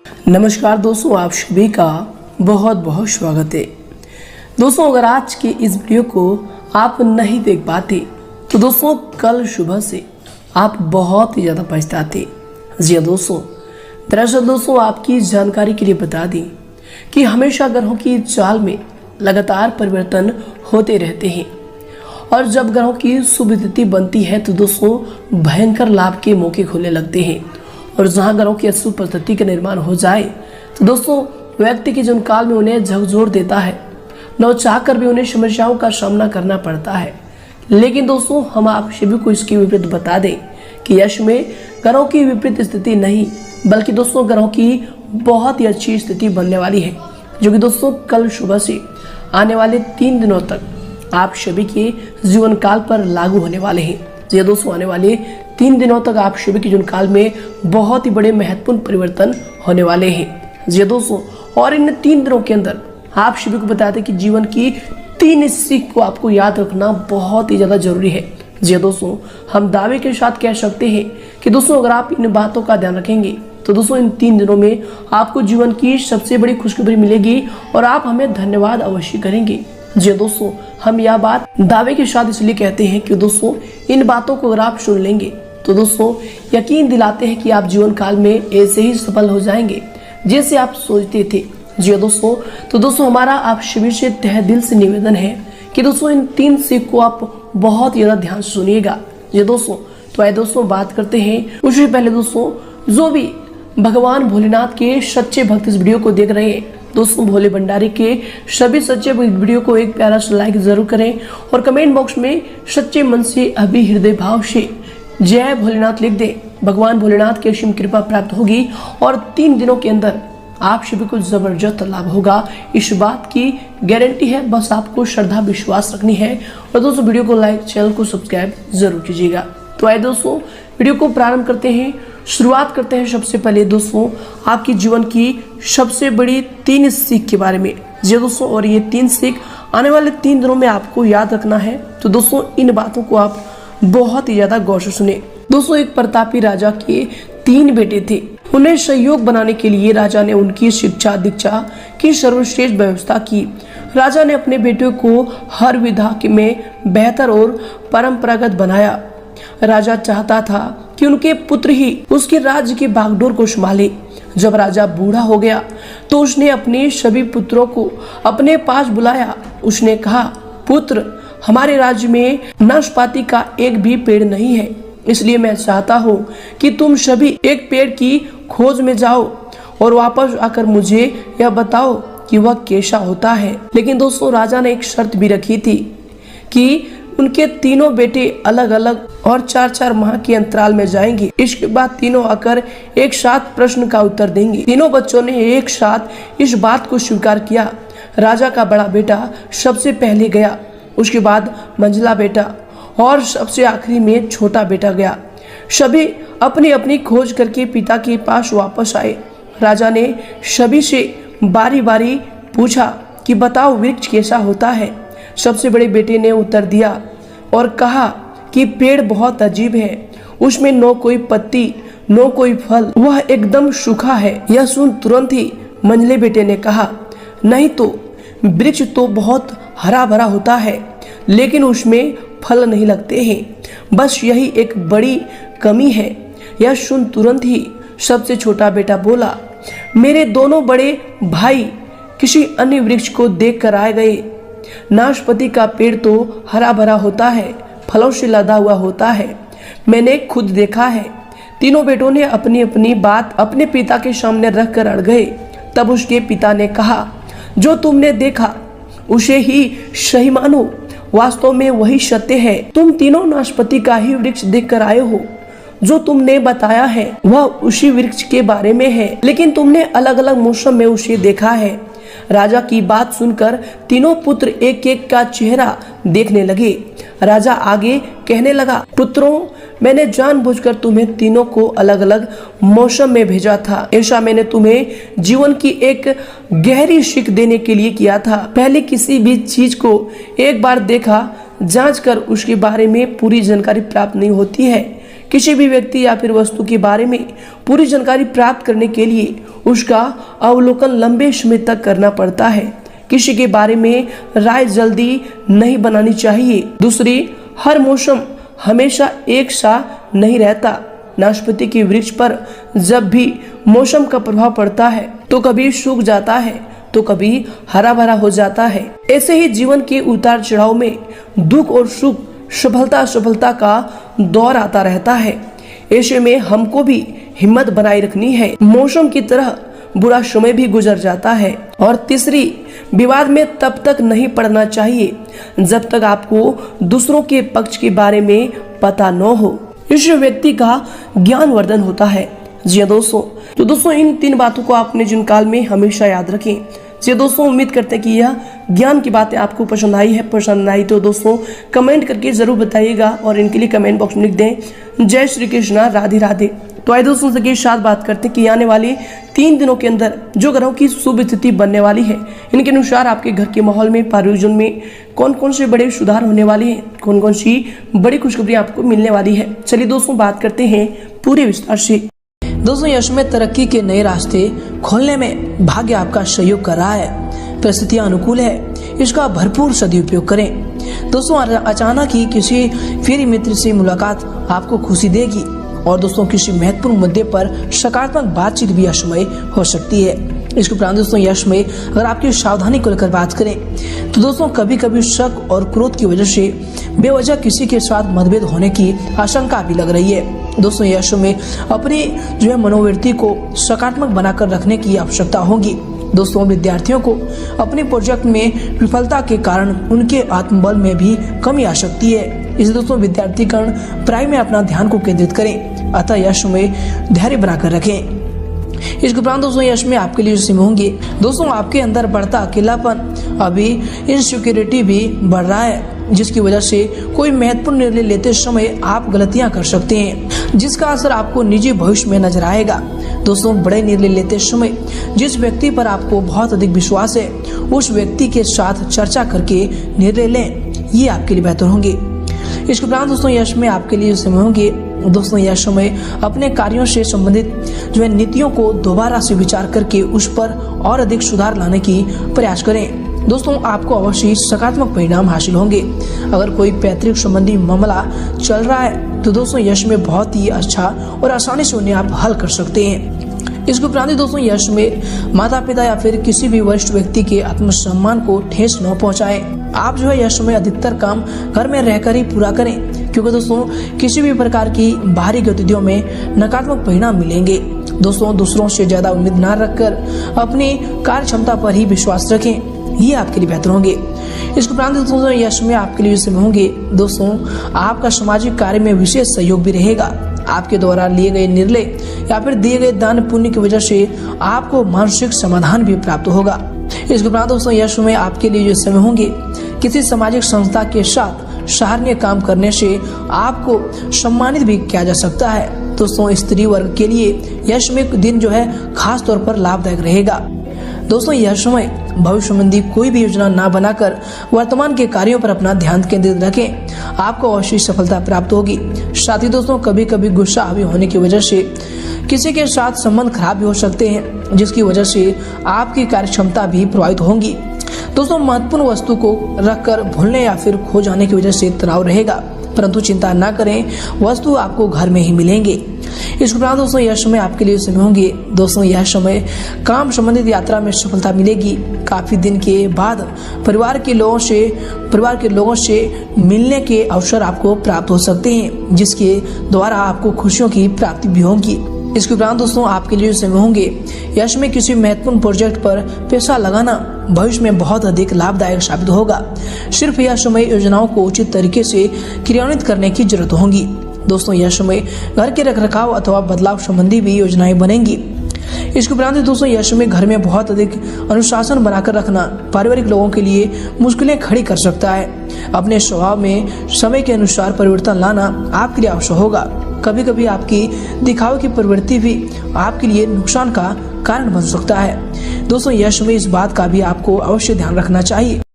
नमस्कार दोस्तों, आप सभी का बहुत बहुत स्वागत है। दोस्तों, अगर आज के इस वीडियो को आप नहीं देख पाते तो दोस्तों कल सुबह से आप बहुत ही ज़्यादा पछताते। जी हाँ दोस्तों, दरअसल दोस्तों आपकी जानकारी के लिए बता दें कि हमेशा ग्रहों की चाल में लगातार परिवर्तन होते रहते हैं और जब ग्रहों की शुभ तिथि बनती है तो दोस्तों भयंकर लाभ के मौके खुलने लगते हैं और जहां ग्रहों की अशुभ परिस्थिति का निर्माण हो जाए तो दोस्तों व्यक्ति के जीवन काल में उन्हें झकझोर देता है, न चाह कर भी उन्हें समस्याओं का सामना करना पड़ता है। लेकिन दोस्तों हम आप सभी को इसके विपरीत बता दें कि यश में ग्रहों की विपरीत स्थिति नहीं बल्कि दोस्तों ग्रहों की बहुत ही अच्छी स्थिति बनने वाली है, जो कि दोस्तों कल सुबह से आने वाले 3 दिनों तक आप सभी के जीवन काल पर लागू होने वाले हैं। ये दोस्तों आने वाले 3 दिनों तक आप सभी के जीवन काल में बहुत ही बड़े महत्वपूर्ण परिवर्तन होने वाले हैं। जी दोस्तों, और इन 3 दिनों के अंदर आप सभी को बताते हैं कि जीवन की 3 सीख को आपको याद रखना बहुत ही ज़्यादा जरूरी है। जी दोस्तों, हम दावे के साथ कह सकते हैं कि दोस्तों अगर आप इन बातों का ध्यान रखेंगे तो दोस्तों इन 3 दिनों में आपको जीवन की सबसे बड़ी खुशखबरी मिलेगी और आप हमें धन्यवाद अवश्य करेंगे। जी दोस्तों, हम यह बात दावे के साथ इसलिए कहते हैं कि दोस्तों इन बातों को अगर आप सुन लेंगे तो दोस्तों यकीन दिलाते हैं कि आप जीवन काल में ऐसे ही सफल हो जाएंगे जैसे आप सोचते थे। जी दोस्तों, तो दोस्तों हमारा आप सभी से तहे दिल से निवेदन है कि दोस्तों इन 3 सीख को आप बहुत ज़्यादा ध्यान से सुनिएगा। जी दोस्तों, तो आइए दोस्तों बात करते हैं। उससे पहले दोस्तों जो भी भगवान भोलेनाथ के सच्चे भक्त इस वीडियो को देख रहे हैं दोस्तों, भोले भंडारी के सभी सच्चे वीडियो को एक प्यारा सा लाइक जरूर करें और कमेंट बॉक्स में सच्चे मन से अभी हृदय भाव से जय भोलेनाथ लिख दें। भगवान भोलेनाथ की असीम कृपा प्राप्त होगी और 3 दिनों के अंदर आप सभी को जबरदस्त लाभ होगा, इस बात की गारंटी है। बस आपको श्रद्धा विश्वास रखनी है और दोस्तों वीडियो को लाइक, चैनल को सब्सक्राइब जरूर कीजिएगा। तो आइए दोस्तों वीडियो को प्रारंभ करते हैं। शुरुआत करते हैं सबसे पहले दोस्तों आपकी जीवन की सबसे बड़ी 3 सीख के बारे में। जी दोस्तों, और ये 3 सीख आने वाले 3 दिनों में आपको याद रखना है। तो दोस्तों इन बातों को आप बहुत ही ज्यादा गौर से सुने। दोस्तों एक प्रतापी राजा के 3 बेटे थे। उन्हें सहयोग बनाने के लिए राजा ने उनकी शिक्षा दीक्षा की सर्वश्रेष्ठ व्यवस्था की। राजा ने अपने बेटों को हर विधा में बेहतर और परंपरागत बनाया। राजा चाहता था कि उनके पुत्र ही उसके राज्य की बागडोर को संभाले। जब राजा बूढ़ा हो गया तो उसने अपने सभी पुत्रों को अपने पास बुलाया। उसने कहा, पुत्र, हमारे राज्य में नाशपाती का एक भी पेड़ नहीं है, इसलिए मैं चाहता हूँ कि तुम सभी एक पेड़ की खोज में जाओ और वापस आकर मुझे यह बताओ कि वह कैसा होता है। लेकिन दोस्तों राजा ने एक शर्त भी रखी थी कि उनके तीनों बेटे अलग अलग और 4-4 माह के अंतराल में जाएंगे। इसके बाद तीनों आकर एक साथ प्रश्न का उत्तर देंगे। तीनों बच्चों ने एक साथ इस बात को स्वीकार किया। राजा का बड़ा बेटा सबसे पहले गया, उसके बाद मंझला बेटा और सबसे आखिरी में छोटा बेटा गया। सभी अपनी अपनी खोज करके पिता के पास वापस आए। राजा ने सभी से बारी बारी पूछा कि बताओ वृक्ष कैसा होता है। सबसे बड़े बेटे ने उत्तर दिया और कहा कि पेड़ बहुत अजीब है, उसमें न कोई पत्ती न कोई फल, वह एकदम सूखा है। यह सुन तुरंत ही मंझले बेटे ने कहा, नहीं तो वृक्ष तो बहुत हरा भरा होता है लेकिन उसमें फल नहीं लगते हैं, बस यही एक बड़ी कमी है। यह सुन तुरंत ही सबसे छोटा बेटा बोला, मेरे दोनों बड़े भाई किसी अन्य वृक्ष को देख कर आए गए। नाशपाती का पेड़ तो हरा भरा होता है, फलों से लदा हुआ होता है, मैंने खुद देखा है। तीनों बेटों ने अपनी अपनी बात अपने पिता के सामने रख कर अड़ गए। तब उसके पिता ने कहा, जो तुमने देखा उसे ही सही मानो, वास्तव में वही सत्य है। तुम तीनों नाशपाती का ही वृक्ष देख कर आए हो। जो तुमने बताया है वह उसी वृक्ष के बारे में है, लेकिन तुमने अलग अलग मौसम में उसे देखा है। राजा की बात सुनकर तीनों पुत्र एक एक का चेहरा देखने लगे। राजा आगे कहने लगा, पुत्रों, मैंने जानबूझकर तुम्हें तीनों को अलग अलग मौसम में भेजा था। ऐसा मैंने तुम्हें जीवन की एक गहरी सीख देने के लिए किया था। पहले किसी भी चीज को एक बार देखा जांच कर उसके बारे में पूरी जानकारी प्राप्त नहीं होती है, किसी भी व्यक्ति या फिर वस्तु के बारे में पूरी जानकारी प्राप्त करने के लिए उसका अवलोकन लंबे समय तक करना पड़ता है। किसी के बारे में राय जल्दी नहीं बनानी चाहिए। दूसरी, हर मौसम हमेशा एक सा नहीं रहता। नाशपाती के वृक्ष पर जब भी मौसम का प्रभाव पड़ता है तो कभी सूख जाता है तो कभी हरा भरा हो जाता है। ऐसे ही जीवन के उतार चढ़ाव में दुख और सुख, सफलता असफलता का दौर आता रहता है। ऐसे में हमको भी हिम्मत बनाए रखनी है। मौसम की तरह बुरा समय भी गुजर जाता है। और तीसरी, विवाद में तब तक नहीं पड़ना चाहिए जब तक आपको दूसरों के पक्ष के बारे में पता न हो। इससे व्यक्ति का ज्ञान वर्धन होता है। जी हाँ दोस्तों, तो दोस्तों इन 3 बातों को आपने जीवन काल में हमेशा याद रखें। जी दोस्तों, उम्मीद करते हैं कि यह ज्ञान की बातें आपको पसंद आई है। पसंद आई तो दोस्तों कमेंट करके जरूर बताइएगा और इनके लिए कमेंट बॉक्स में लिख दें जय श्री कृष्णा, राधे राधे। तो आइए दोस्तों के साथ बात करते हैं कि आने वाले 3 दिनों के अंदर जो ग्रहों की शुभ स्थिति बनने वाली है, इनके अनुसार आपके घर के माहौल में, परिवार में कौन कौन से बड़े सुधार होने वाले हैं, कौन कौन सी बड़ी खुशखबरी आपको मिलने वाली है। चलिए दोस्तों बात करते हैं पूरे विस्तार से। दोस्तों यश में तरक्की के नए रास्ते खोलने में भाग्य आपका सहयोग कर रहा है। परिस्थितियां अनुकूल है, इसका भरपूर सदुपयोग करें। दोस्तों अचानक ही किसी प्रिय मित्र से मुलाकात आपको खुशी देगी और दोस्तों किसी महत्वपूर्ण मुद्दे पर सकारात्मक बातचीत भी यश में हो सकती है। इसके उपरांत दोस्तों यश में अगर आपकी सावधानी को लेकर बात करें तो दोस्तों कभी कभी शक और क्रोध की वजह से बेवजह किसी के साथ मतभेद होने की आशंका भी लग रही है। दोस्तों यश में अपनी जो है मनोवृत्ति को सकारात्मक बनाकर रखने की आवश्यकता होगी। दोस्तों विद्यार्थियों को अपने प्रोजेक्ट में विफलता के कारण उनके आत्मबल में भी कमी आ सकती है। इसलिए दोस्तों विद्यार्थीगण पढ़ाई में अपना ध्यान को केंद्रित करें, अतः यश में धैर्य बनाकर रखें। इसके उपरांत दोस्तों यश में आपके लिए सीम होंगे। दोस्तों आपके अंदर बढ़ता अकेलापन, अभी इनसिक्योरिटी भी बढ़ रहा है, जिसकी वजह से कोई महत्वपूर्ण निर्णय लेते समय आप गलतियां कर सकते हैं, जिसका असर आपको निजी भविष्य में नजर आएगा। दोस्तों बड़े निर्णय लेते समय जिस व्यक्ति पर आपको बहुत अधिक विश्वास है उस व्यक्ति के साथ चर्चा करके निर्णय लें, ये आपके लिए बेहतर होंगे। इसके उपरांत दोस्तों यश में आपके लिए समय होंगे। दोस्तों यश में अपने कार्यों से संबंधित जो है नीतियों को दोबारा से विचार करके उस पर और अधिक सुधार लाने की प्रयास करें। दोस्तों आपको अवश्य सकारात्मक परिणाम हासिल होंगे। अगर कोई पैतृक संबंधी मामला चल रहा है तो दोस्तों यश में बहुत ही अच्छा और आसानी से उन्हें आप हल कर सकते हैं। इसके उपरांत दोस्तों यश में माता पिता या फिर किसी भी वरिष्ठ व्यक्ति के आत्मसम्मान को ठेस न पहुंचाएं। आप जो है यश में अधिकतर काम घर में रहकर ही पूरा करें, क्योंकि दोस्तों किसी भी प्रकार की बाहरी गतिविधियों में नकारात्मक परिणाम मिलेंगे। दोस्तों दूसरों से ज्यादा उम्मीद न रखकर अपनी कार्य क्षमता पर ही विश्वास रखें, ये आपके लिए बेहतर होंगे। इसके उपरांत दोस्तों यश में आपके लिए समय होंगे। दोस्तों आपका सामाजिक कार्य में विशेष सहयोग भी रहेगा। आपके द्वारा लिए गए निर्णय या फिर दिए गए दान पुण्य की वजह से आपको मानसिक समाधान भी प्राप्त होगा। इसके उपरांत दोस्तों यश में आपके लिए जो समय होंगे, किसी सामाजिक संस्था के साथ सराहनीय काम करने से आपको सम्मानित भी किया जा सकता है। दोस्तों स्त्री वर्ग के लिए यश में दिन जो है खास तौर पर लाभदायक रहेगा। दोस्तों यह समय भविष्य संबंधी कोई भी योजना ना बनाकर वर्तमान के कार्यों पर अपना ध्यान केंद्रित रखें, आपको अवश्य सफलता प्राप्त होगी। साथ ही दोस्तों कभी कभी गुस्सा हावी होने की वजह से किसी के साथ संबंध खराब भी हो सकते हैं, जिसकी वजह से आपकी कार्य क्षमता भी प्रभावित होंगी। दोस्तों महत्वपूर्ण वस्तु को रखकर भूलने या फिर खो जाने की वजह से तनाव रहेगा, परंतु चिंता न करें, वस्तु आपको घर में ही मिलेंगे। इसके उपरांत दोस्तों यह समय आपके लिए समय होंगे। दोस्तों यह समय काम संबंधित यात्रा में सफलता मिलेगी। काफी दिन के बाद परिवार के लोगों से मिलने के अवसर आपको प्राप्त हो सकते हैं, जिसके द्वारा आपको खुशियों की प्राप्ति भी होगी। इसके उपरांत दोस्तों आपके लिए समय होंगे। यश में किसी महत्वपूर्ण प्रोजेक्ट पर पैसा लगाना भविष्य में बहुत अधिक लाभदायक साबित होगा। सिर्फ यह समय योजनाओं को उचित तरीके से क्रियान्वित करने की जरूरत होगी। दोस्तों यह समय घर के रखरखाव अथवा बदलाव संबंधी भी योजनाएं बनेंगी। इसके उपरांत दोस्तों यह समय घर में बहुत अधिक अनुशासन बनाकर रखना पारिवारिक लोगों के लिए मुश्किलें खड़ी कर सकता है। अपने स्वभाव में समय के अनुसार परिवर्तन लाना आपके लिए आवश्यक होगा। कभी कभी आपकी दिखावे की प्रवृत्ति भी आपके लिए नुकसान का कारण बन सकता है। दोस्तों यश में इस बात का भी आपको अवश्य ध्यान रखना चाहिए।